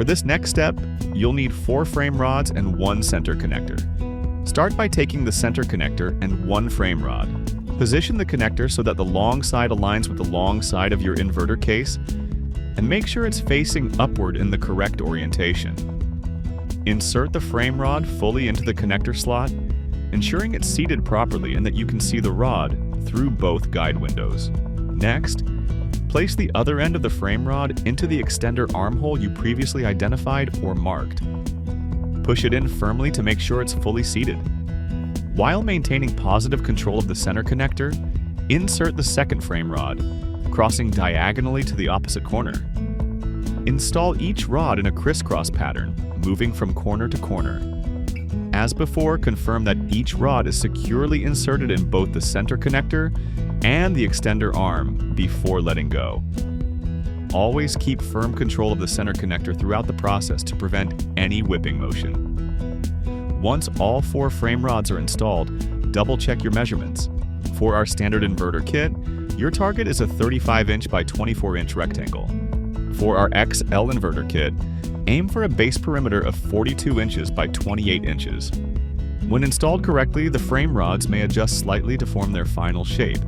For this next step, you'll need 4 frame rods and 1 center connector. Start by taking the center connector and 1 frame rod. Position the connector so that the long side aligns with the long side of your inverter case, and make sure it's facing upward in the correct orientation. Insert the frame rod fully into the connector slot, ensuring it's seated properly and that you can see the rod through both guide windows. Next, place the other end of the frame rod into the extender armhole you previously identified or marked. Push it in firmly to make sure it's fully seated. While maintaining positive control of the center connector, insert the second frame rod, crossing diagonally to the opposite corner. Install each rod in a crisscross pattern, moving from corner to corner. As before, confirm that each rod is securely inserted in both the center connector and the extender arm before letting go. Always keep firm control of the center connector throughout the process to prevent any whipping motion. Once all 4 frame rods are installed, double-check your measurements. For our standard inverter kit, your target is a 35-inch by 24-inch rectangle. For our XL inverter kit, aim for a base perimeter of 42 inches by 28 inches. When installed correctly, the frame rods may adjust slightly to form their final shape.